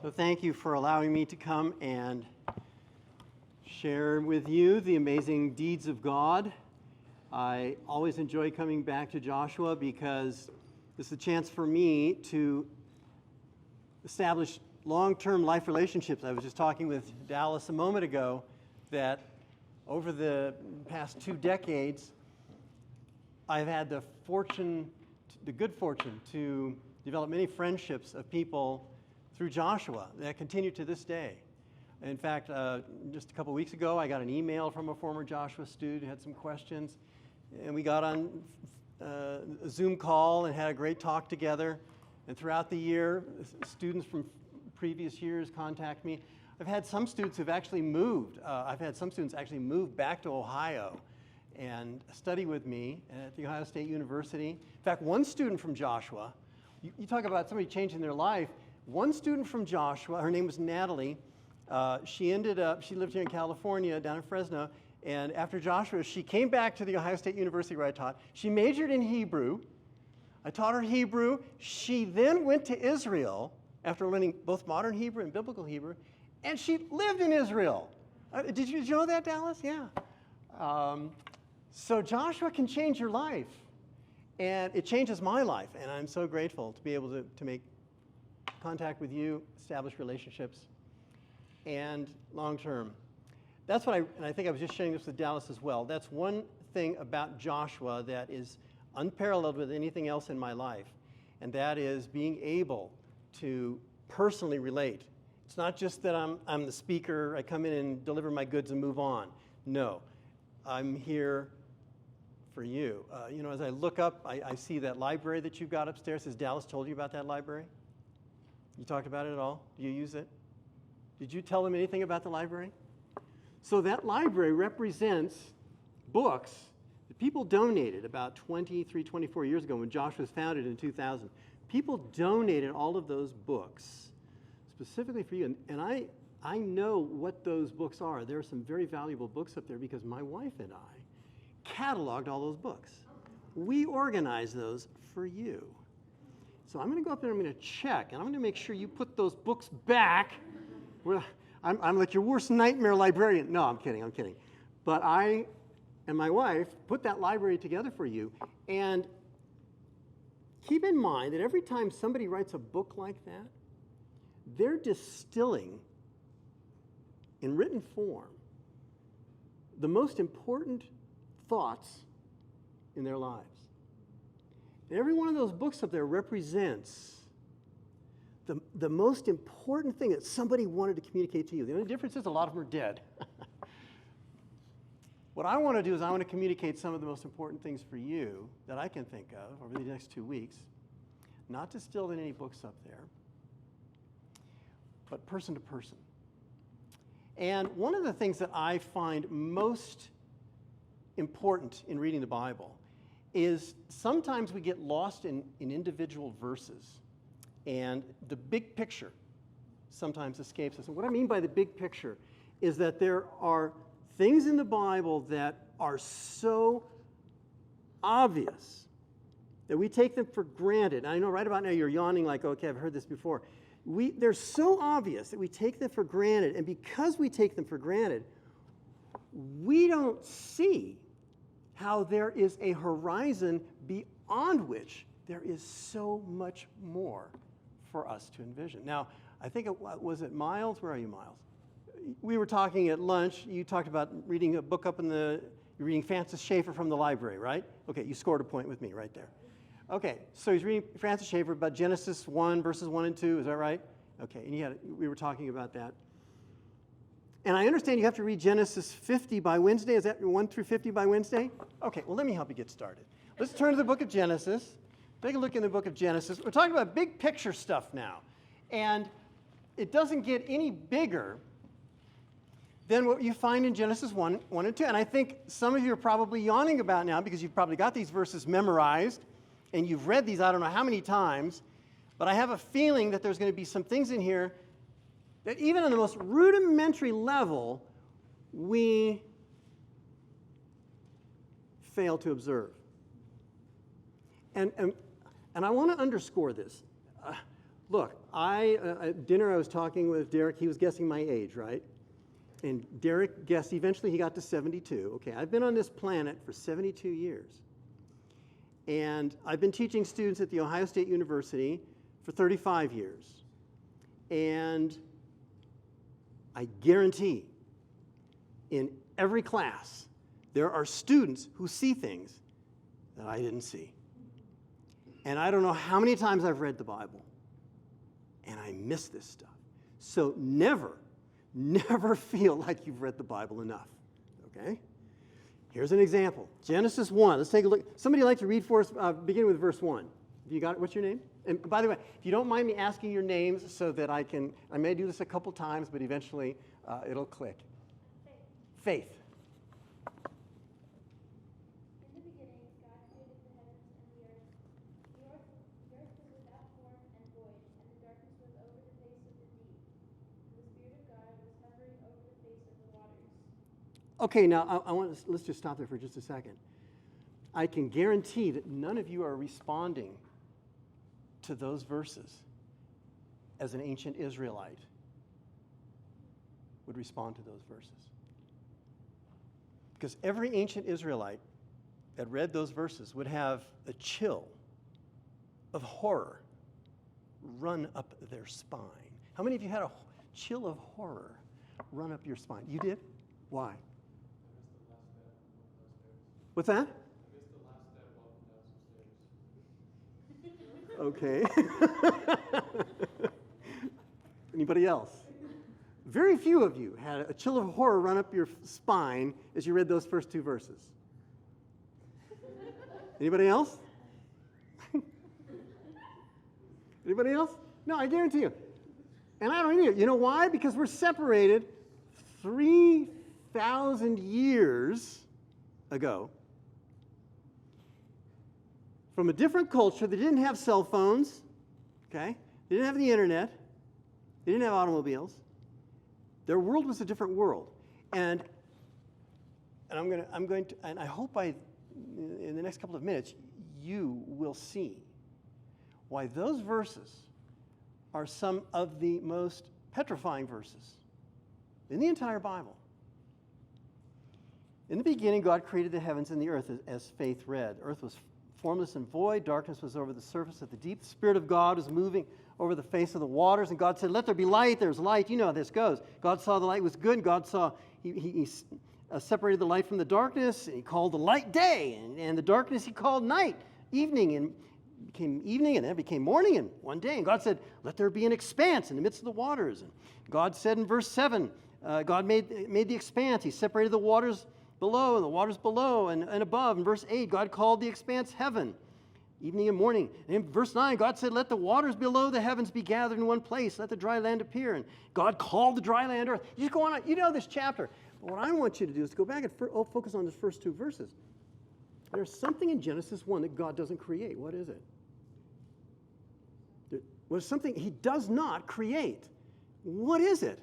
So thank you for allowing me to come and share with you the amazing deeds of God. I always enjoy coming back to Joshua because this is a chance for me to establish long-term life relationships. I was just talking with Dallas a moment ago that over the past 2 decades, I've had the good fortune to develop many friendships of people through Joshua that continue to this day. In fact, just a couple weeks ago, I got an email from a former Joshua student who had some questions, and we got on a Zoom call and had a great talk together. And throughout the year, students from previous years contact me. I've had some students who've actually moved. I've had some students actually move back to Ohio and study with me at The Ohio State University. In fact, one student from Joshua, you talk about somebody changing their life. One student from Joshua, her name was Natalie. She lived here in California, down in Fresno, and after Joshua, she came back to The Ohio State University where I taught. She majored in Hebrew. I taught her Hebrew. She then went to Israel after learning both modern Hebrew and biblical Hebrew, and she lived in Israel. Did you know that, Dallas? Yeah. So Joshua can change your life, and it changes my life, and I'm so grateful to be able to make contact with you, establish relationships, and long-term. That's what and I think I was just sharing this with Dallas as well. That's one thing about Joshua that is unparalleled with anything else in my life, and that is being able to personally relate. It's not just that I'm the speaker, I come in and deliver my goods and move on. No, I'm here for you. As I look up, I see that library that you've got upstairs. Has Dallas told you about that library? You talked about it at all? Do you use it? Did you tell them anything about the library? So that library represents books that people donated about 23, 24 years ago when Joshua was founded in 2000. People donated all of those books specifically for you. And I know what those books are. There are some very valuable books up there because my wife and I cataloged all those books. We organized those for you. So I'm going to go up there and I'm going to check, and I'm going to make sure you put those books back. Well, I'm like your worst nightmare librarian. No, I'm kidding. But I and my wife put that library together for you. And keep in mind that every time somebody writes a book like that, they're distilling in written form the most important thoughts in their lives. And every one of those books up there represents the most important thing that somebody wanted to communicate to you. The only difference is a lot of them are dead. What I want to do is I want to communicate some of the most important things for you that I can think of over the next 2 weeks, not distilled in any books up there, but person to person. And one of the things that I find most important in reading the Bible is sometimes we get lost in individual verses, and the big picture sometimes escapes us. And what I mean by the big picture is that there are things in the Bible that are so obvious that we take them for granted. And I know right about now you're yawning like, okay, I've heard this before. They're so obvious that we take them for granted, and because we take them for granted, we don't see how there is a horizon beyond which there is so much more for us to envision. Now, I think was it Miles? Where are you, Miles? We were talking at lunch. You talked about reading a book you're reading Francis Schaeffer from the library, right? Okay, you scored a point with me right there. Okay, so he's reading Francis Schaeffer about Genesis 1, verses 1 and 2, is that right? Okay, and we were talking about that. And I understand you have to read Genesis 50 by Wednesday. Is that 1 through 50 by Wednesday? Okay, well, let me help you get started. Let's turn to the book of Genesis. Take a look in the book of Genesis. We're talking about big picture stuff now. And it doesn't get any bigger than what you find in Genesis 1 and 2. And I think some of you are probably yawning about now because you've probably got these verses memorized and you've read these I don't know how many times. But I have a feeling that there's going to be some things in here that even on the most rudimentary level, we fail to observe. And I want to underscore this. Look, at dinner I was talking with Derek. He was guessing my age, right? And Derek guessed, eventually he got to 72. Okay, I've been on this planet for 72 years. And I've been teaching students at The Ohio State University for 35 years. And I guarantee in every class, there are students who see things that I didn't see. And I don't know how many times I've read the Bible, and I miss this stuff. So never feel like you've read the Bible enough, okay? Here's an example. Genesis 1. Let's take a look. Somebody like to read for us, beginning with verse 1. You got it? What's your name? And by the way, if you don't mind me asking your names so that I may do this a couple times, but eventually it'll click. Faith. In the beginning, God created the heavens and the earth. The earth was without form and void, and the darkness was over the face of the deep. And the Spirit of God was hovering over the face of the waters. Okay, now let's just stop there for just a second. I can guarantee that none of you are responding to those verses as an ancient Israelite would respond to those verses. Because every ancient Israelite that read those verses would have a chill of horror run up their spine. How many of you had a chill of horror run up your spine? You did? Why? What's that? Okay. Anybody else? Very few of you had a chill of horror run up your spine as you read those first two verses. Anybody else? Anybody else? No, I guarantee you. And I don't either. You know why? Because we're separated 3,000 years ago from a different culture. They didn't have cell phones, okay? They didn't have the internet. They didn't have automobiles. Their world was a different world. And I'm going to, and I hope in the next couple of minutes, you will see why those verses are some of the most petrifying verses in the entire Bible. In the beginning, God created the heavens and the earth, as Faith read. The earth was formless and void. Darkness was over the surface of the deep. The Spirit of God was moving over the face of the waters. And God said, let there be light. There's light. You know how this goes. God saw the light was good. And God saw, he separated the light from the darkness. And he called the light day. And the darkness he called night, evening. And became evening, and then it became morning, and one day. And God said, let there be an expanse in the midst of the waters. And God said in verse 7, God made the expanse. He separated the waters below and the waters below and above. In verse 8, God called the expanse heaven, evening and morning. And in verse 9, God said, let the waters below the heavens be gathered in one place. Let the dry land appear. And God called the dry land earth. You just go on. You know this chapter. But what I want you to do is to go back and focus on the first two verses. There's something in Genesis 1 that God doesn't create. What is it? There's something he does not create. What is it?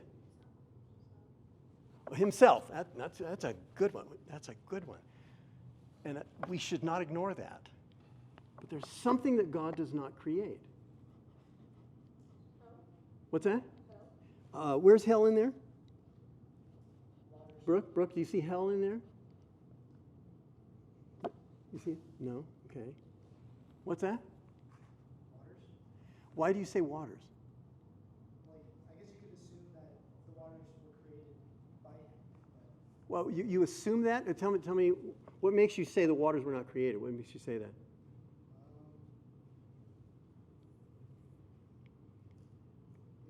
Himself. That's a good one. That's a good one. And we should not ignore that. But there's something that God does not create. What's that? Where's hell in there? Brooke, do you see hell in there? You see? No? Okay. What's that? Waters. Why do you say waters? Well, I guess you could assume that the waters were created by him. Well, you assume that? Or tell me, what makes you say the waters were not created? What makes you say that? It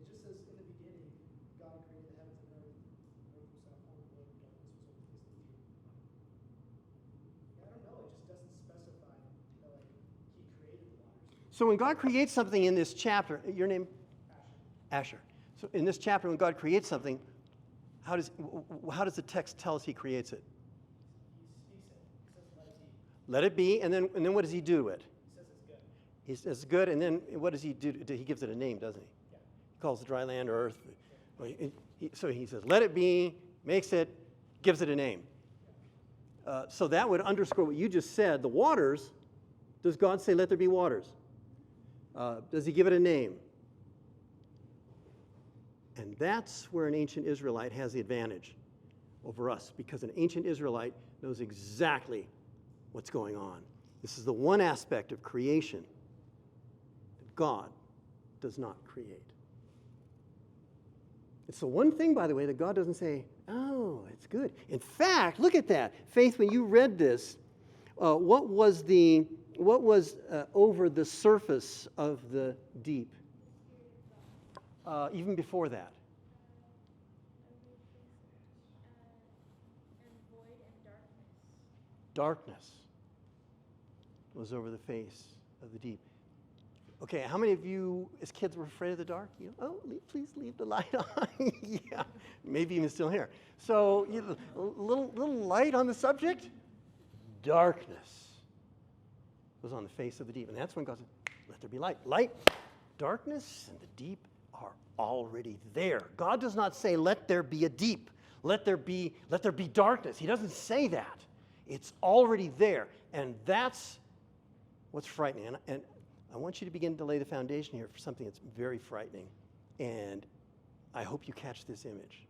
just says, in the beginning, God created the heavens and earth. Earth was without form and void, and darkness was over the face of the deep. Yeah, I don't know. It just doesn't specify that, like, he created the waters. So when God creates something in this chapter, your name? Asher. So in this chapter, when God creates something, how does the text tell us he creates it? He says, Let it be, and then what does he do to it? He says it's good. He says it's good, and then what does he do? He gives it a name, doesn't he? Yeah. He calls the dry land earth. So he says, let it be, makes it, gives it a name. So that would underscore what you just said. The waters, does God say, let there be waters? Does he give it a name? And that's where an ancient Israelite has the advantage over us, because an ancient Israelite knows exactly what's going on. This is the one aspect of creation that God does not create. It's the one thing, by the way, that God doesn't say, oh, it's good. In fact, look at that. Faith, when you read this, what was over the surface of the deep? Even before that. And void and darkness. Darkness was over the face of the deep. Okay, how many of you as kids were afraid of the dark? You know, please leave the light on. Yeah, maybe even still here. So, a little light on the subject. Darkness was on the face of the deep. And that's when God said, let there be light. Light, darkness, and the deep are already there. God does not say, let there be a deep. Let there be darkness. He doesn't say that. It's already there. And that's what's frightening. And I want you to begin to lay the foundation here for something that's very frightening. And I hope you catch this image.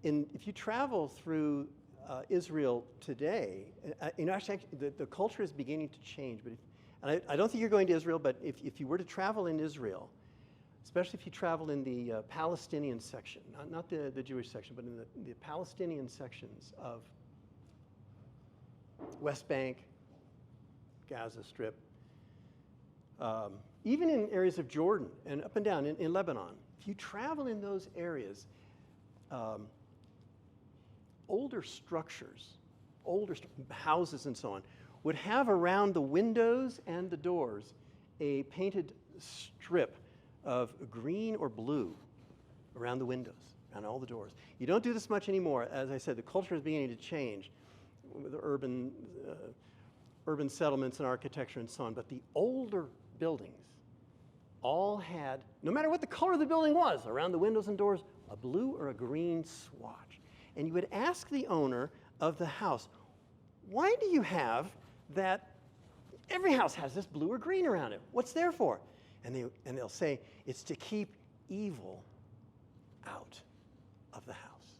If you travel through Israel today, actually the culture is beginning to change. But I don't think you're going to Israel, but if you were to travel in Israel, especially if you travel in the Palestinian section, not the Jewish section, but in the Palestinian sections of West Bank, Gaza Strip, even in areas of Jordan and up and down in Lebanon, if you travel in those areas, older structures, houses and so on, would have around the windows and the doors a painted strip of green or blue around the windows, around all the doors. You don't do this much anymore. As I said, the culture is beginning to change with the urban settlements and architecture and so on. But the older buildings all had, no matter what the color of the building was, around the windows and doors, a blue or a green swatch. And you would ask the owner of the house, why do you have that? Every house has this blue or green around it. What's there for? And they'll say, it's to keep evil out of the house.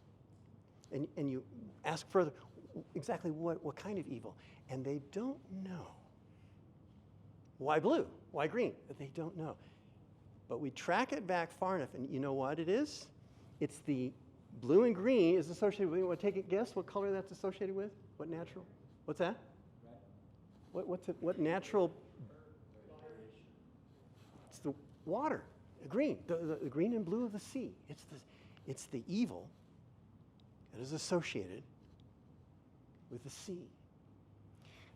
And you ask further, exactly what kind of evil? And they don't know. Why blue? Why green? They don't know. But we track it back far enough, and you know what it is? It's the blue and green is associated with, you want to take a guess what color that's associated with? What natural? What's that? Red. What natural? It's the water, the green, the green and blue of the sea. It's the evil that is associated with the sea.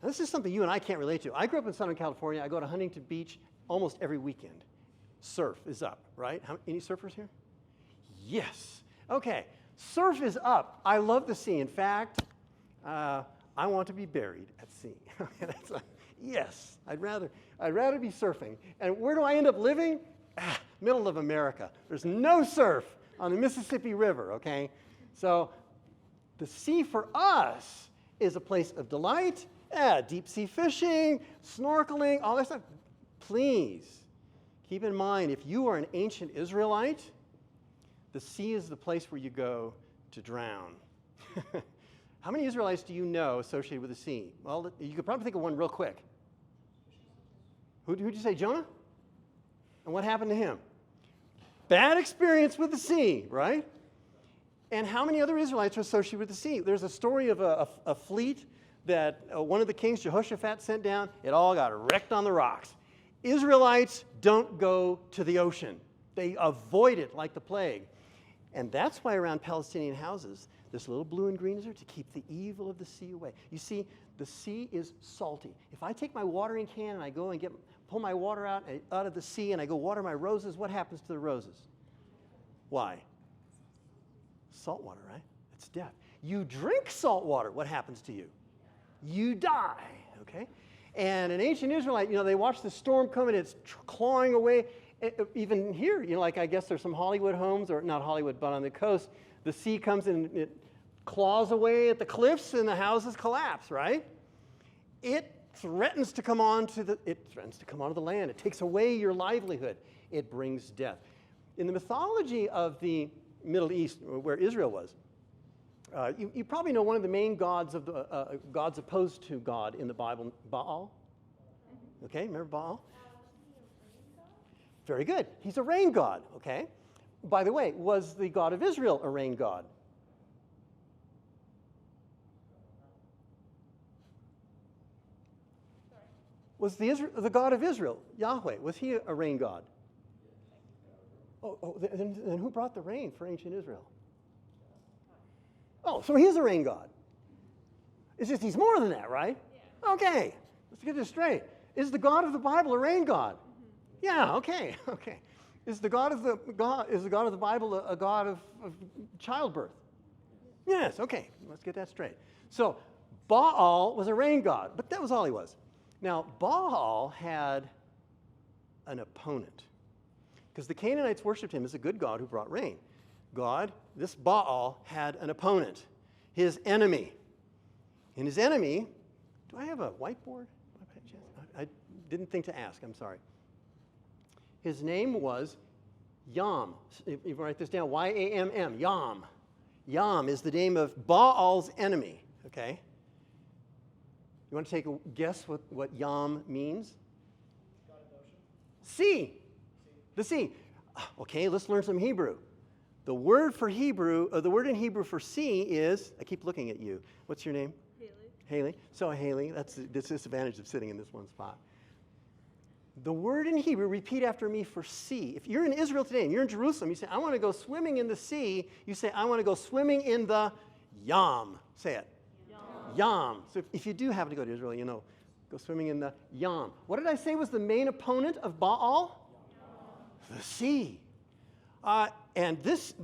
Now, this is something you and I can't relate to. I grew up in Southern California. I go to Huntington Beach almost every weekend. Surf is up, right? Any surfers here? Yes. Okay, surf is up. I love the sea. In fact, I want to be buried at sea. Yes, I'd rather be surfing. And where do I end up living? Middle of America. There's no surf on the Mississippi River, okay? So the sea for us is a place of delight, deep sea fishing, snorkeling, all that stuff. Please keep in mind, if you are an ancient Israelite, the sea is the place where you go to drown. How many Israelites do you know associated with the sea? Well, you could probably think of one real quick. Who'd you say, Jonah? And what happened to him? Bad experience with the sea, right? And how many other Israelites are associated with the sea? There's a story of a fleet that one of the kings, Jehoshaphat, sent down. It all got wrecked on the rocks. Israelites don't go to the ocean. They avoid it like the plague. And that's why around Palestinian houses, this little blue and green is there to keep the evil of the sea away. You see, the sea is salty. If I take my watering can and I go and pull my water out of the sea and I go water my roses, what happens to the roses? Why? Salt water, right? It's death. You drink salt water, what happens to you? You die, okay? And an ancient Israelite, they watch the storm come and it's clawing away. Even here, like I guess there's some Hollywood homes, or not Hollywood, but on the coast, the sea comes and it claws away at the cliffs and the houses collapse, right? It threatens to come onto the land. It takes away your livelihood. It brings death. In the mythology of the Middle East, where Israel was, you probably know one of the main gods of the gods opposed to God in the Bible, Baal. Okay, remember Baal? Very good. He's a rain god. Okay. By the way, was the God of Israel a rain god? Was the God of Israel, Yahweh, was he a rain god? Then who brought the rain for ancient Israel? Oh, so he's a rain god. It's just he's more than that, right? Yeah. Okay, let's get this straight. Is the God of the Bible a rain god? Mm-hmm. Yeah. Okay. Is the God of the Bible a God of childbirth? Yes. Okay. Let's get that straight. So Baal was a rain god, but that was all he was. Now Baal had an opponent, because the Canaanites worshipped him as a good God who brought rain. This Baal had an opponent, his enemy. And his enemy, do I have a whiteboard? I didn't think to ask, I'm sorry. His name was Yam. If you write this down, Y-A-M-M, Yam. Yam is the name of Baal's enemy, okay? You want to take a guess what Yam means? God of ocean. Sea. The sea. Okay, let's learn some Hebrew. The word in Hebrew for sea is, I keep looking at you. What's your name? Haley. So Haley, that's the disadvantage of sitting in this one spot. The word in Hebrew, repeat after me, for sea. If you're in Israel today and you're in Jerusalem, you say, I want to go swimming in the sea. You say, I want to go swimming in the Yam. Say it. Yam. So if you do happen to go to Israel, go swimming in the Yam. What did I say was the main opponent of Baal? Yam. The sea. And this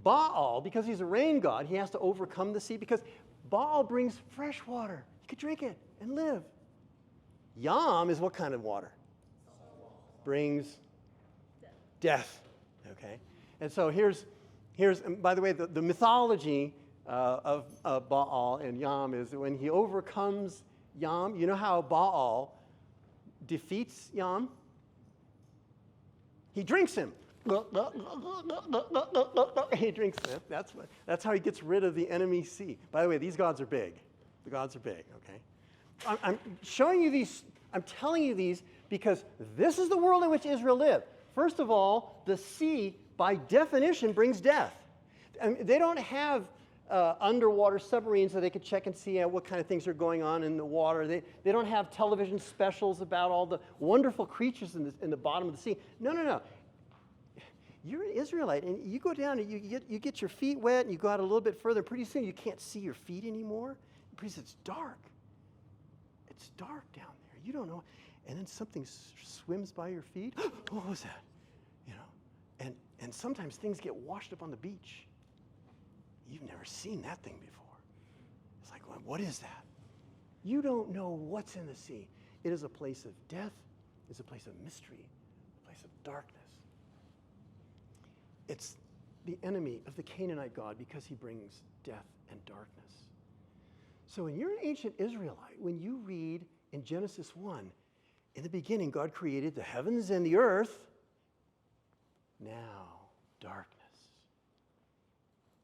Baal, because he's a rain god, he has to overcome the sea, because Baal brings fresh water. You could drink it and live. Yam is what kind of water? Brings death. Okay? And so here's and by the way, the mythology of Baal and Yam is that when he overcomes Yam, you know how Baal defeats Yam? He drinks him. He drinks it. That's how he gets rid of the enemy sea. By the way, these gods are big. The gods are big, okay? I'm showing you these, I'm telling you these because this is the world in which Israel lived. First of all, the sea, by definition, brings death. They don't have underwater submarines so they could check and see what kind of things are going on in the water. They don't have television specials about all the wonderful creatures in the bottom of the sea. No. You're an Israelite, and you go down and you get your feet wet, and you go out a little bit further. Pretty soon, you can't see your feet anymore. Pretty soon, it's dark. It's dark down there. You don't know. And then something swims by your feet. What was that? And sometimes things get washed up on the beach. You've never seen that thing before. It's like, what is that? You don't know what's in the sea. It is a place of death. It's a place of mystery, a place of darkness. It's the enemy of the Canaanite God because he brings death and darkness. So when you're an ancient Israelite, when you read in Genesis 1, in the beginning God created the heavens and the earth. Now darkness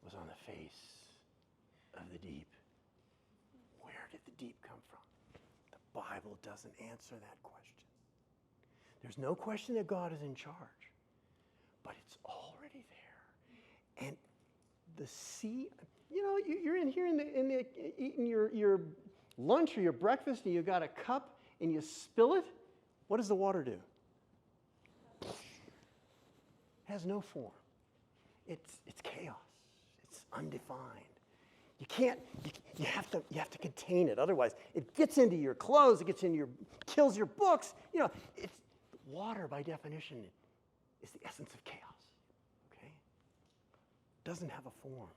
was on the face of the deep. Where did the deep come from? The Bible doesn't answer that question. There's no question that God is in charge, but it's already there. And the sea, you're in here eating your lunch or your breakfast, and you got a cup and you spill it. What does the water do? Has no form. It's chaos. It's undefined. You have to contain it. Otherwise, it gets into your clothes. It gets into kills your books. It's water by definition is the essence of chaos. Okay, doesn't have a form.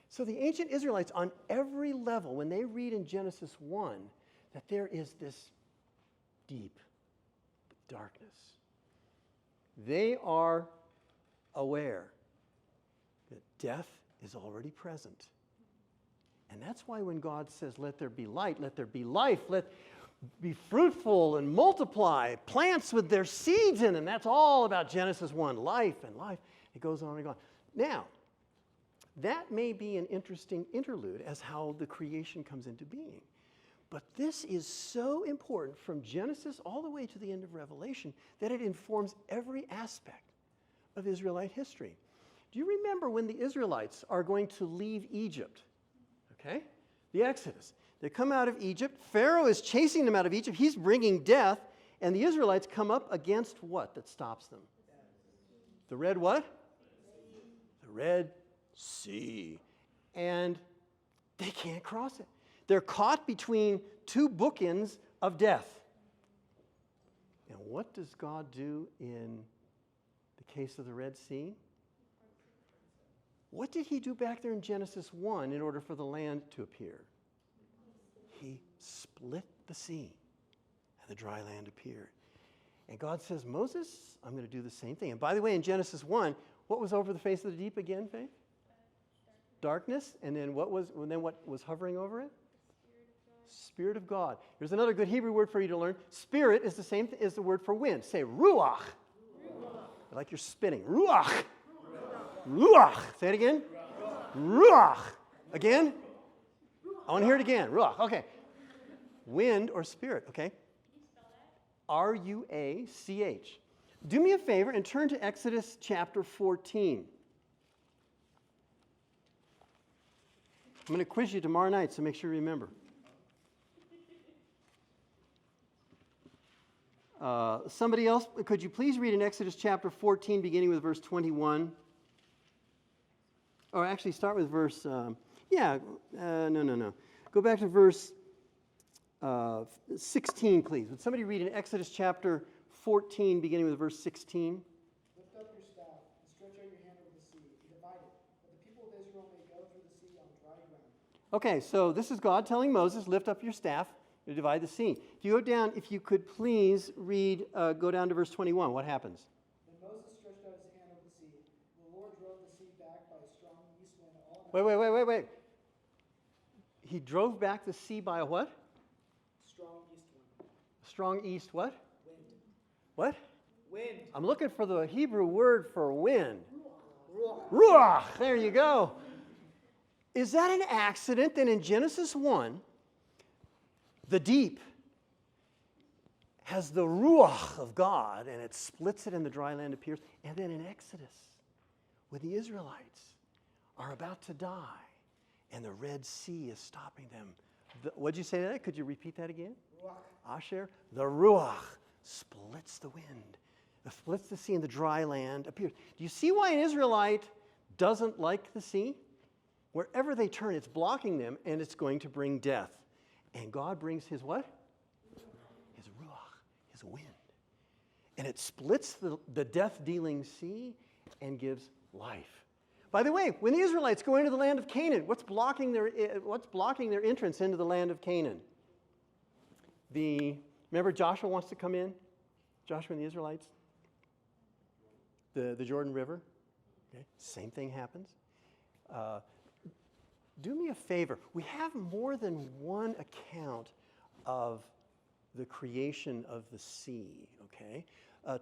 So the ancient Israelites, on every level, when they read in Genesis 1 that there is this deep darkness, they are aware that death is already present. And that's why when God says, let there be light, let there be life, be fruitful and multiply, plants with their seeds in them. That's all about Genesis 1, life and life. It goes on and on. Now, that may be an interesting interlude as how the creation comes into being. But this is so important from Genesis all the way to the end of Revelation that it informs every aspect of Israelite history. Do you remember when the Israelites are going to leave Egypt? Okay? The Exodus. They come out of Egypt. Pharaoh is chasing them out of Egypt. He's bringing death. And the Israelites come up against what that stops them? The red what? The Red Sea. And they can't cross it. They're caught between two bookends of death. And what does God do in the case of the Red Sea? What did he do back there in Genesis 1 in order for the land to appear? He split the sea, and the dry land appeared. And God says, Moses, I'm going to do the same thing. And by the way, in Genesis 1, what was over the face of the deep again, Faith? Darkness. And then what was hovering over it? Spirit of God. Here's another good Hebrew word for you to learn. Spirit is the same as the word for wind. Say ruach. Like you're spitting. Ruach. Ruach. Say it again. Ruach. Again. I want to hear it again. Ruach. Okay. Wind or spirit. Okay. R-U-A-C-H. Do me a favor and turn to Exodus chapter 14. I'm going to quiz you tomorrow night, so make sure you remember. Somebody else, could you please read in Exodus chapter 14, beginning with verse 21? Or actually start with verse, no. Go back to verse 16, please. Would somebody read in Exodus chapter 14, beginning with verse 16? Lift up your staff and stretch out your hand over the sea and divide it, that the people of Israel may go through the sea on dry ground. Okay, so this is God telling Moses, lift up your staff to divide the sea. If you go down, if you could please read, go down to verse 21. What happens? Then Moses stretched out his hand over the sea. The Lord drove the sea back by a strong east wind all night. Wait. He drove back the sea by a what? Strong east wind. Strong east what? Wind. What? Wind. I'm looking for the Hebrew word for wind. Ruach. Ruach. There you go. Is that an accident that in Genesis 1, the deep has the ruach of God, and it splits it and the dry land appears. And then in Exodus, when the Israelites are about to die, and the Red Sea is stopping them. What'd you say to that? Could you repeat that again? Ruach. Asher, the ruach splits the wind, splits the sea, and the dry land appears. Do you see why an Israelite doesn't like the sea? Wherever they turn, it's blocking them, and it's going to bring death. And God brings his what? His ruach, his wind. And it splits the death-dealing sea and gives life. By the way, when the Israelites go into the land of Canaan, what's blocking their entrance into the land of Canaan? Remember Joshua wants to come in? Joshua and the Israelites? The Jordan River? Okay. Same thing happens. Do me a favor. We have more than one account of the creation of the sea, okay?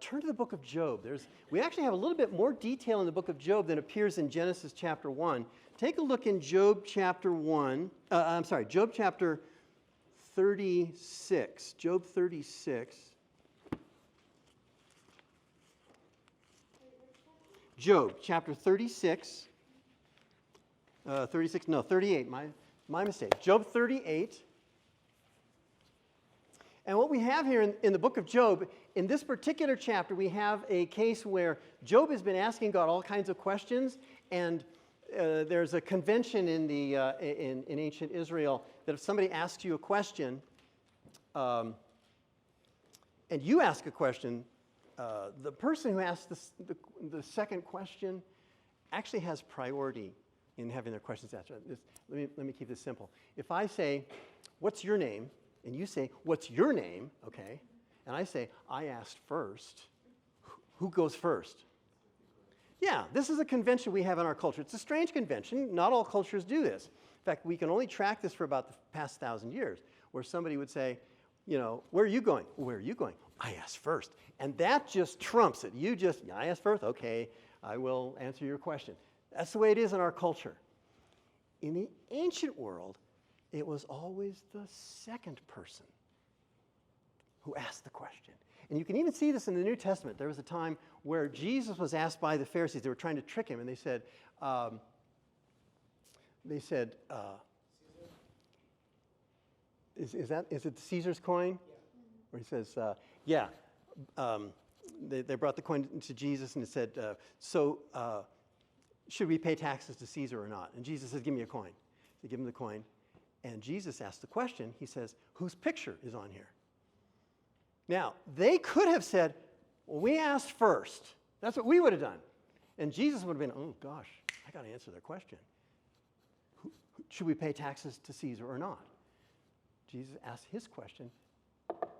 Turn to the book of Job. We actually have a little bit more detail in the book of Job than appears in Genesis chapter 1. Take a look in Job chapter 36. Job 36. Job chapter 36. 38. My mistake. Job 38. And what we have here in the book of Job, in this particular chapter, we have a case where Job has been asking God all kinds of questions, and there's a convention in ancient Israel that if somebody asks you a question, and you ask a question, the person who asks the second question actually has priority in having their questions answered. Let me keep this simple. If I say, what's your name? And you say, what's your name? Okay. And I say, I asked first. Who goes first? Yeah, this is a convention we have in our culture. It's a strange convention. Not all cultures do this. In fact, we can only track this for about the past 1,000 years, where somebody would say, where are you going? Where are you going? I asked first. And that just trumps it. I asked first, okay, I will answer your question. That's the way it is in our culture. In the ancient world, it was always the second person who asked the question. And you can even see this in the New Testament. There was a time where Jesus was asked by the Pharisees. They were trying to trick him, and they said, is it Caesar's coin? Where he says, they brought the coin to Jesus, and it said, should we pay taxes to Caesar or not? And Jesus says, give me a coin. They give him the coin. And Jesus asked the question. He says, whose picture is on here? Now, they could have said, well, we asked first. That's what we would have done. And Jesus would have been, oh, gosh, I got to answer their question. Should we pay taxes to Caesar or not? Jesus asked his question,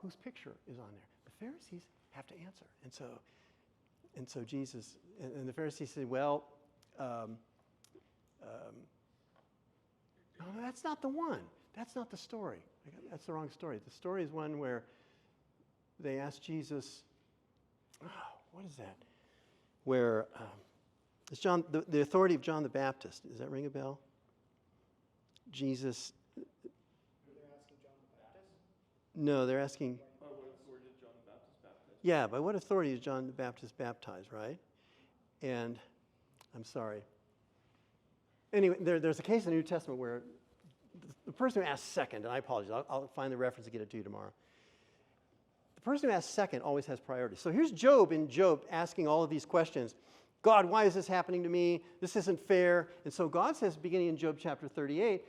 whose picture is on there? The Pharisees have to answer. And so Jesus, and the Pharisees said, well, no, that's not the one. That's not the story. That's the wrong story. The story is one where they asked Jesus, what is that? Where it's John, the authority of John the Baptist. Does that ring a bell? Jesus. They're asking John the Baptist? No, they're asking. Where did John the Baptist baptize? Yeah, by what authority is John the Baptist baptized, right? And I'm sorry. Anyway, there's a case in the New Testament where the person who asked second, and I apologize, I'll find the reference and get it to you tomorrow. The person who asks second always has priority. So here's Job asking all of these questions. God, why is this happening to me? This isn't fair. And so God says, beginning in Job chapter 38,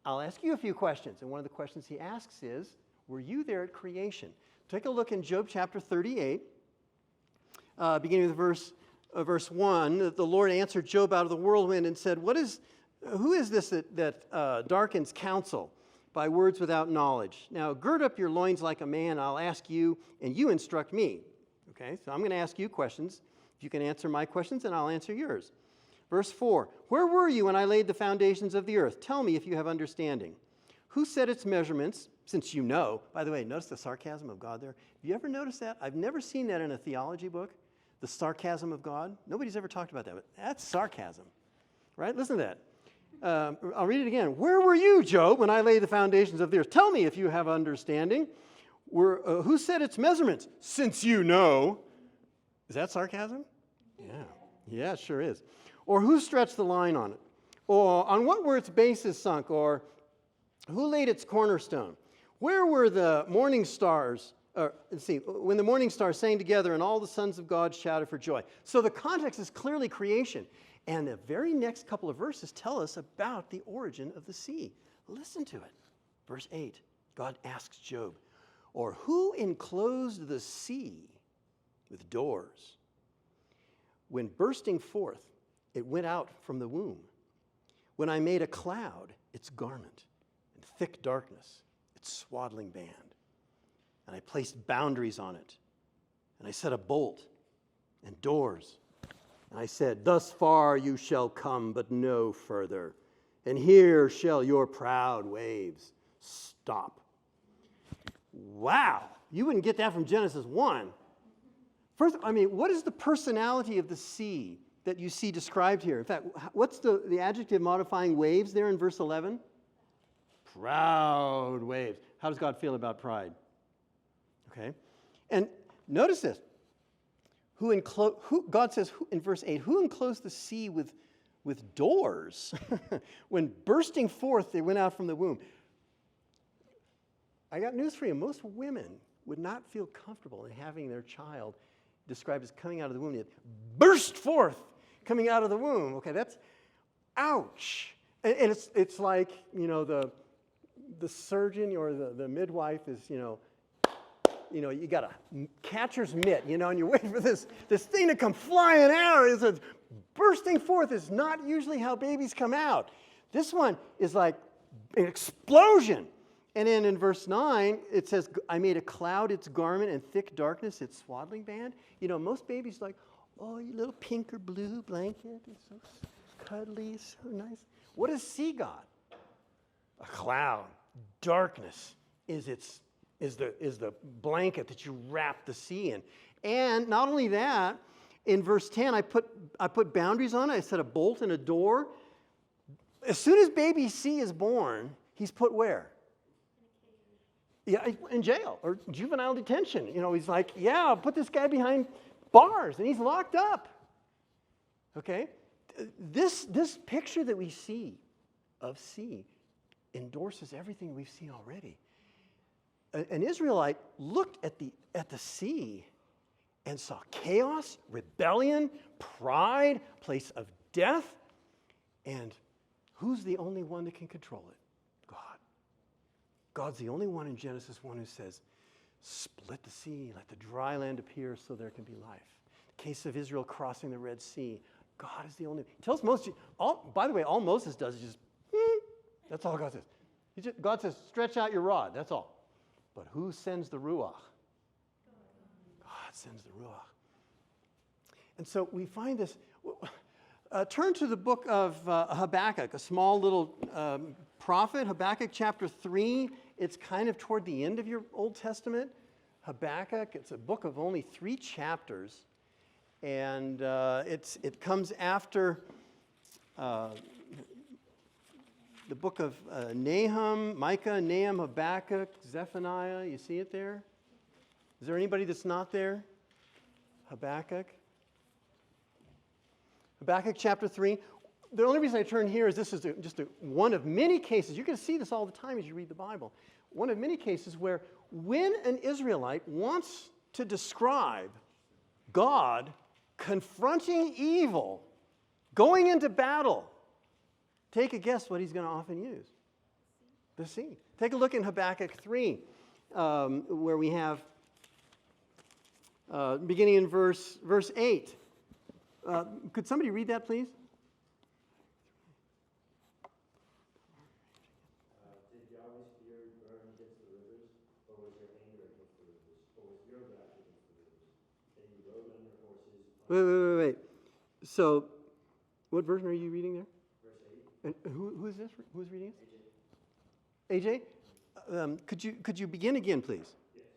I'll ask you a few questions. And one of the questions he asks is, were you there at creation? Take a look in Job chapter 38, beginning with verse 1. The Lord answered Job out of the whirlwind and said, who is this that darkens counsel by words without knowledge? Now gird up your loins like a man. I'll ask you, and you instruct me. Okay, so I'm going to ask you questions. If you can answer my questions, then I'll answer yours. Verse 4, where were you when I laid the foundations of the earth? Tell me if you have understanding. Who set its measurements, since you know? By the way, notice the sarcasm of God there. Have you ever noticed that? I've never seen that in a theology book, the sarcasm of God. Nobody's ever talked about that, but that's sarcasm, right? Listen to that. I'll read it again. Where were you, Job, when I laid the foundations of the earth? Tell me if you have understanding. Who set its measurements, since you know? Is that sarcasm? Yeah, it sure is. Or who stretched the line on it? Or on what were its bases sunk? Or who laid its cornerstone? Where were the morning stars? When the morning stars sang together and all the sons of God shouted for joy. So the context is clearly creation. And the very next couple of verses tell us about the origin of the sea. Listen to it. Verse 8, God asks Job, or who enclosed the sea with doors? When bursting forth, it went out from the womb. When I made a cloud, its garment, and thick darkness, its swaddling band. And I placed boundaries on it. And I set a bolt and doors. And I said, thus far you shall come, but no further. And here shall your proud waves stop. Wow, you wouldn't get that from Genesis 1. First, what is the personality of the sea that you see described here? In fact, what's the adjective modifying waves there in verse 11? Proud waves. How does God feel about pride? Okay. And notice this. God says in verse 8, who enclosed the sea with doors? When bursting forth, they went out from the womb. I got news for you. Most women would not feel comfortable in having their child described as coming out of the womb. It burst forth, coming out of the womb. Okay, that's ouch. And it's like, the surgeon or the midwife is, you got a catcher's mitt, and you're waiting for this thing to come flying out. It's bursting forth is not usually how babies come out. This one is like an explosion. And then in verse 9, it says, I made a cloud its garment and thick darkness its swaddling band. Most babies like, oh, your little pink or blue blanket. It's so cuddly, so nice. What does sea God? A cloud. Darkness is its is the blanket that you wrap the sea in. And not only that, in verse 10, I put boundaries on it. I set a bolt and a door. As soon as baby C is born, he's put where? Yeah, in jail or juvenile detention. He's like, yeah, put this guy behind bars, and he's locked up. Okay? This picture that we see of C endorses everything we've seen already. An Israelite looked at the sea and saw chaos, rebellion, pride, place of death, and who's the only one that can control it? God. God's the only one in Genesis 1 who says, split the sea, let the dry land appear so there can be life. The case of Israel crossing the Red Sea, God is the only. He tells Moses, by the way, all Moses does is just, that's all God says. God says, stretch out your rod, that's all. But who sends the Ruach? God sends the Ruach. And so we find this. Turn to the book of Habakkuk, a small little prophet, Habakkuk chapter 3. It's kind of toward the end of your Old Testament. Habakkuk, it's a book of only 3 chapters. And it comes after the book of Nahum, Micah, Nahum, Habakkuk, Zephaniah. You see it there? Is there anybody that's not there? Habakkuk. Habakkuk chapter 3. The only reason I turn here is this is just one of many cases. You're going to see this all the time as you read the Bible. One of many cases where when an Israelite wants to describe God confronting evil, going into battle, take a guess what he's going to often use. The sea. Take a look in Habakkuk 3, where we have, beginning in verse 8. Could somebody read that, please? Did Yahweh's fury burn against the rivers, or was your anger against the rivers, or was your wrath against the rivers? Then you rode on your horses. Wait. So, what version are you reading there? Verse 8. And who is this? Who's reading it? AJ? Could you begin again, please? Yes.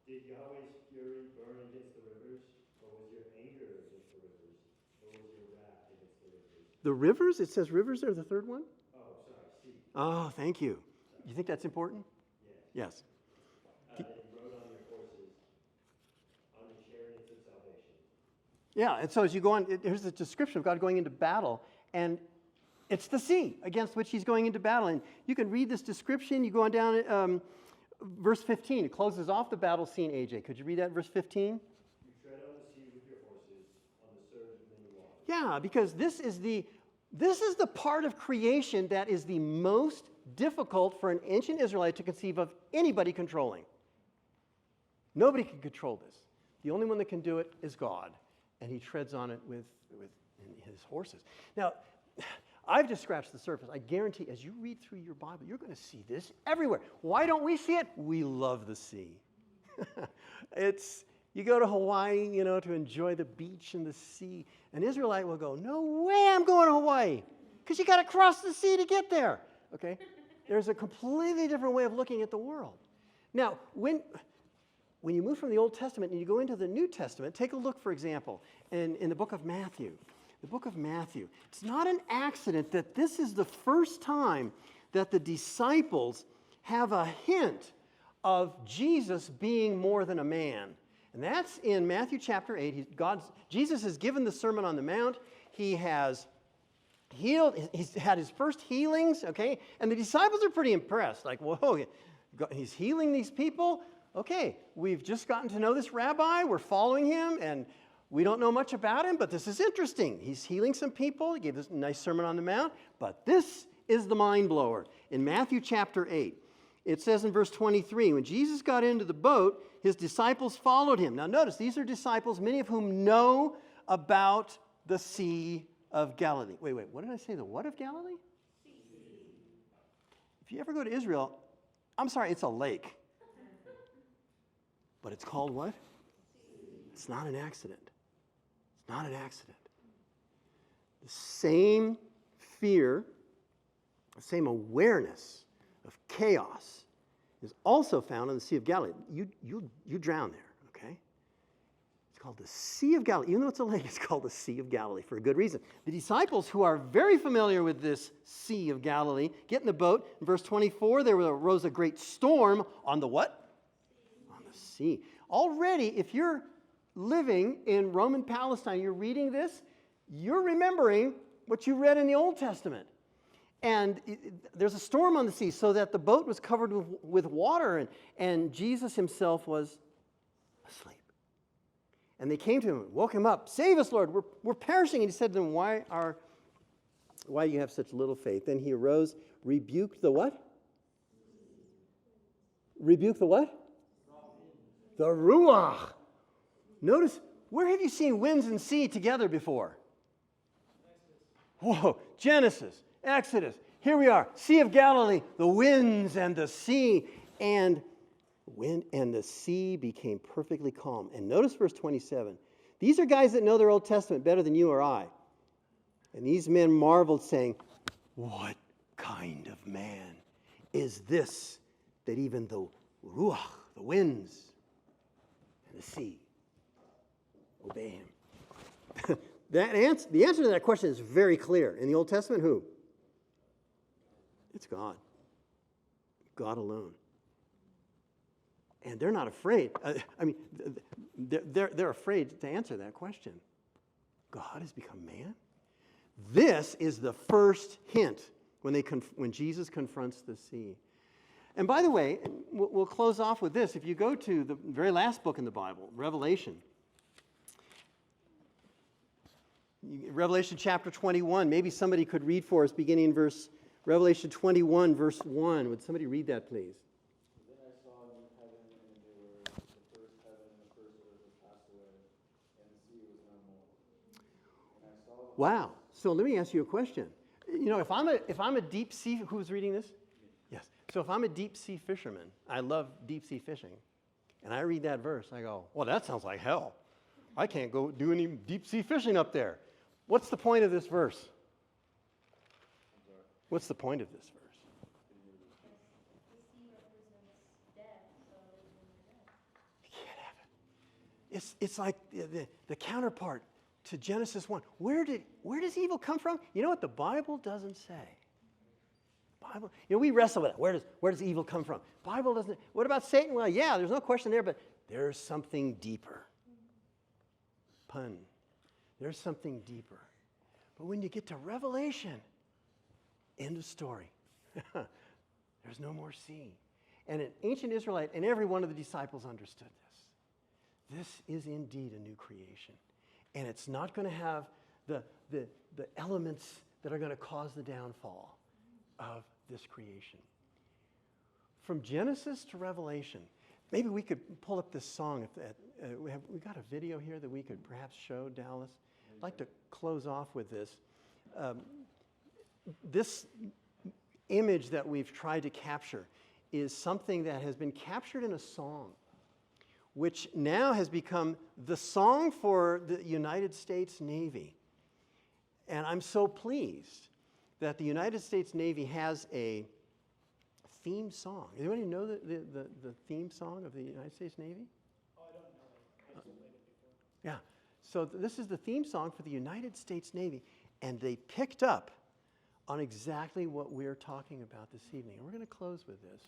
Did Yahweh's fury burn against the rivers, or was your anger against the rivers, or was your wrath against the rivers? The rivers? It says rivers there, the third one? Oh, sorry, sea. Oh, thank you. You think that's important? Yes. Then you rode on your horses, on the chariots of salvation. Yeah, and so as you go on, here's the description of God going into battle, and it's the sea against which he's going into battle. And you can read this description. You go on down verse 15. It closes off the battle scene, AJ. Could you read that, verse 15? You tread on the sea with your horses, on the surge of many waters. Yeah, because this is the part of creation that is the most difficult for an ancient Israelite to conceive of anybody controlling. Nobody can control this. The only one that can do it is God, and he treads on it with his horses. Now, I've just scratched the surface. I guarantee as you read through your Bible, you're going to see this everywhere. Why don't we see it? We love the sea. You go to Hawaii, to enjoy the beach and the sea. An Israelite will go, no way I'm going to Hawaii, because you got to cross the sea to get there. Okay? There's a completely different way of looking at the world. Now, when you move from the Old Testament and you go into the New Testament, take a look, for example, in the book of Matthew. The book of Matthew. It's not an accident that this is the first time that the disciples have a hint of Jesus being more than a man. And that's in Matthew chapter 8. Jesus has given the Sermon on the Mount. He has healed. He's had his first healings, okay? And the disciples are pretty impressed. Like, whoa, he's healing these people? Okay, we've just gotten to know this rabbi. We're following him, and we don't know much about him, but this is interesting. He's healing some people. He gave this nice Sermon on the Mount. But this is the mind blower. In Matthew chapter 8, it says in verse 23, when Jesus got into the boat, his disciples followed him. Now notice, these are disciples, many of whom know about the Sea of Galilee. Wait, what did I say? The what of Galilee? Sea. If you ever go to Israel, I'm sorry, it's a lake. But it's called what? It's not an accident. It's not an accident. The same fear, the same awareness of chaos is also found in the Sea of Galilee. You drown there, okay? It's called the Sea of Galilee. Even though it's a lake, it's called the Sea of Galilee for a good reason. The disciples, who are very familiar with this Sea of Galilee, get in the boat. In verse 24, there arose a great storm on the what? On the sea. Already, if you're living in Roman Palestine, you're reading this, you're remembering what you read in the Old Testament. And there's a storm on the sea so that the boat was covered with water, and Jesus himself was asleep. And they came to him and woke him up. Save us, Lord, we're perishing. And he said to them, why do you have such little faith? Then he arose, rebuked the what? Rebuked the what? The Ruach. Notice, where have you seen winds and sea together before? Whoa, Genesis, Exodus. Here we are, Sea of Galilee, the winds and the sea. And the wind and the sea became perfectly calm. And notice verse 27. These are guys that know their Old Testament better than you or I. And these men marveled, saying, what kind of man is this that even the Ruach, the winds, and the sea obey him? The answer to that question is very clear. In the Old Testament, who? It's God. God alone. And they're not afraid. They're afraid to answer that question. God has become man? This is the first hint when Jesus confronts the sea. And by the way, we'll close off with this. If you go to the very last book in the Bible, Revelation chapter 21, maybe somebody could read for us beginning in Revelation 21, verse 1. Would somebody read that, please? Then I saw a new heaven and a new earth. The first heaven and the first earth had passed away, and the sea was no more. And I saw the Wow. So let me ask you a question. You know, if I'm a deep sea, who's reading this? Yes. So if I'm a deep sea fisherman, I love deep sea fishing, and I read that verse, I go, well, that sounds like hell. I can't go do any deep sea fishing up there. What's the point of this verse? What's the point of this verse? The sea represents death, so when you're dead. You can't have it. It's like the counterpart to Genesis 1. Where does evil come from? You know what the Bible doesn't say? Bible, we wrestle with it. Where does evil come from? Bible doesn't. What about Satan? Well, yeah, there's no question there, but there's something deeper. Pun. There's something deeper. But when you get to Revelation, end of story. There's no more sea. And an ancient Israelite and every one of the disciples understood this. This is indeed a new creation. And it's not going to have the elements that are going to cause the downfall of this creation. From Genesis to Revelation, maybe we could pull up this song. We got a video here that we could perhaps show, Dallas. I'd like to close off with this. This image that we've tried to capture is something that has been captured in a song, which now has become the song for the United States Navy. And I'm so pleased that the United States Navy has a theme song. Anybody know the theme song of the United States Navy? Oh, I don't know. I just played it before. Yeah. So this is the theme song for the United States Navy, and they picked up on exactly what we're talking about this evening. And we're going to close with this.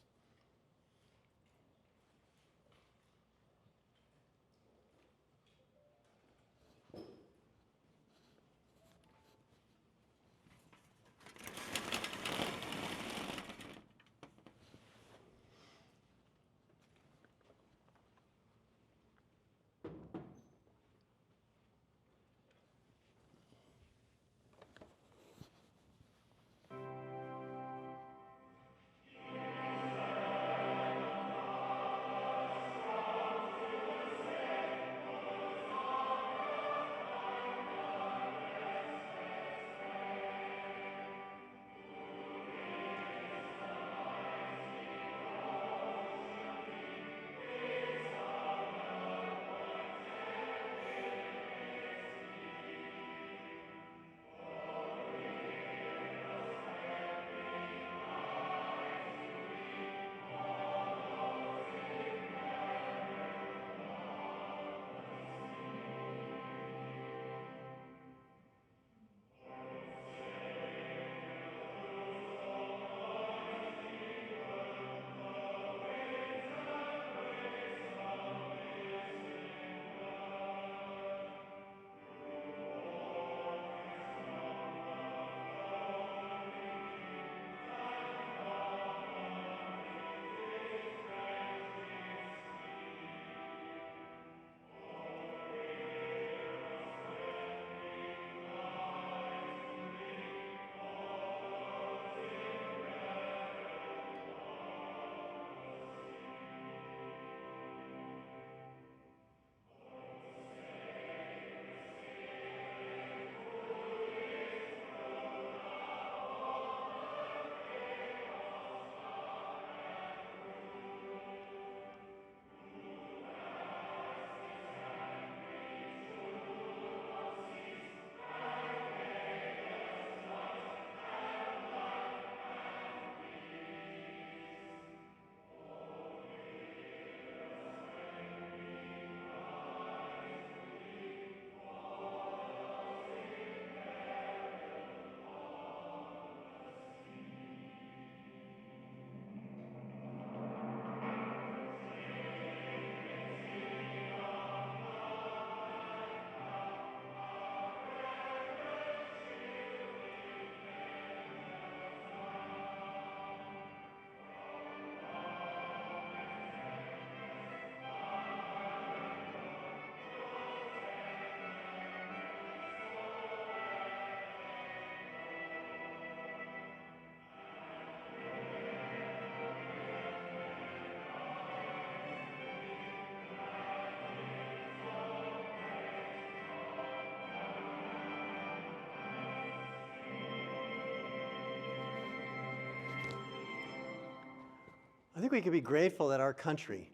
I think we can be grateful that our country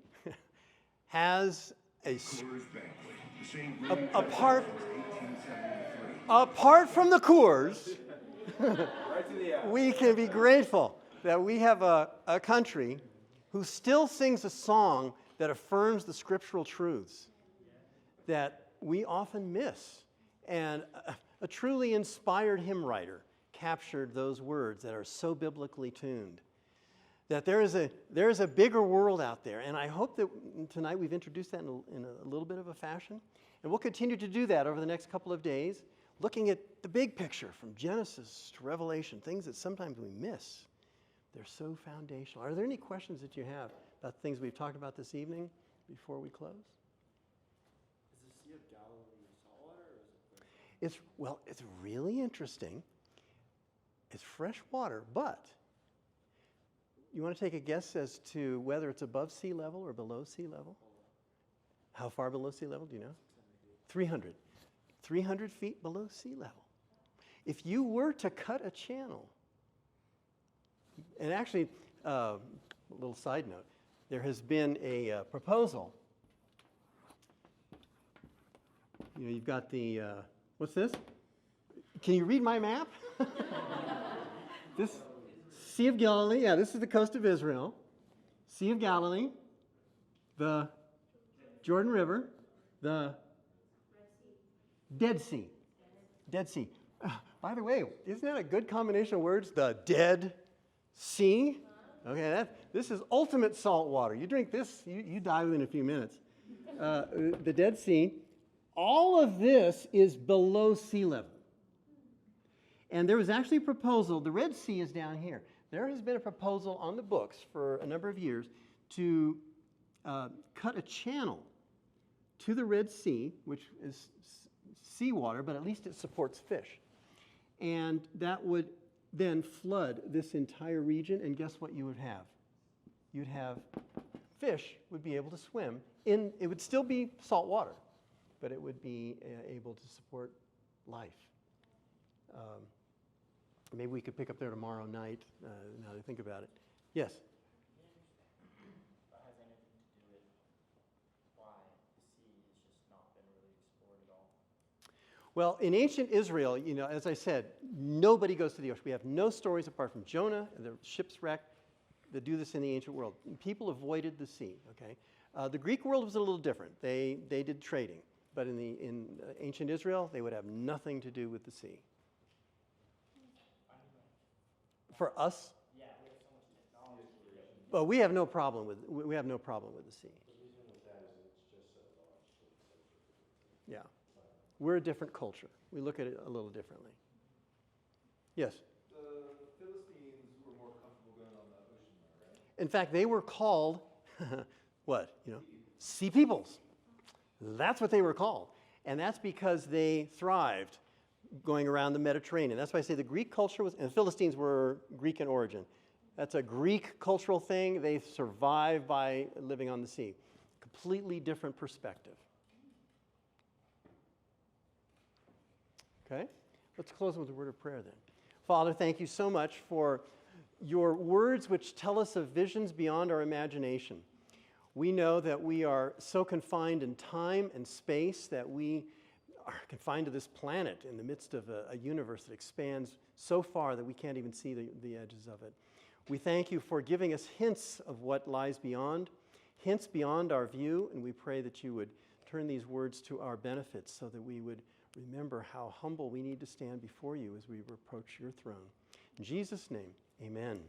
has apart from the Coors, we can be grateful that we have a country who still sings a song that affirms the scriptural truths that we often miss. And a truly inspired hymn writer captured those words that are so biblically tuned. That there is a bigger world out there, and I hope that tonight we've introduced that in a little bit of a fashion. And we'll continue to do that over the next couple of days, looking at the big picture from Genesis to Revelation, things that sometimes we miss. They're so foundational. Are there any questions that you have about things we've talked about this evening before we close? Is the Sea of Galilee saltwater or is it fresh? It's really interesting. It's fresh water, but you want to take a guess as to whether it's above sea level or below sea level? How far below sea level, do you know? 300. 300 feet below sea level. If you were to cut a channel, and actually, a little side note, there has been a proposal. You know, you've got the, what's this? Can you read my map? This Sea of Galilee, yeah, this is the coast of Israel. Sea of Galilee, the Jordan River, the Dead Sea. Dead Sea. By the way, isn't that a good combination of words? The Dead Sea. Okay, this is ultimate salt water. You drink this, you die within a few minutes. The Dead Sea. All of this is below sea level. And there was actually a proposal, the Red Sea is down here. There has been a proposal on the books for a number of years to cut a channel to the Red Sea, which is seawater, but at least it supports fish. And that would then flood this entire region, and guess what you would have? You'd have fish would be able to swim in, it would still be salt water, but it would be able to support life. Maybe we could pick up there tomorrow night, now that I think about it. Yes? That has anything to do with why the sea has just not been really explored at all? Well, in ancient Israel, you know, as I said, nobody goes to the ocean. We have no stories apart from Jonah and the ship's wreck that do this in the ancient world. People avoided the sea, okay? The Greek world was a little different. They did trading. But in ancient Israel, they would have nothing to do with the sea. For us, Yeah, we have so much technology. well, we have no problem with the sea. The reason with that is it's just so large. So it's like Yeah, we're a different culture. We look at it a little differently. Yes. The Philistines were more comfortable going on the ocean, though, right? In fact, they were called what? You know, sea peoples. That's what they were called, and that's because they thrived going around the Mediterranean. That's why I say the Greek culture was, and the Philistines were Greek in origin. That's a Greek cultural thing. They survived by living on the sea. Completely different perspective. Okay? Let's close with a word of prayer then. Father, thank you so much for your words which tell us of visions beyond our imagination. We know that we are so confined in time and space that we are confined to this planet in the midst of a universe that expands so far that we can't even see the edges of it. We thank you for giving us hints of what lies beyond, hints beyond our view, and we pray that you would turn these words to our benefit so that we would remember how humble we need to stand before you as we approach your throne. In Jesus' name, amen.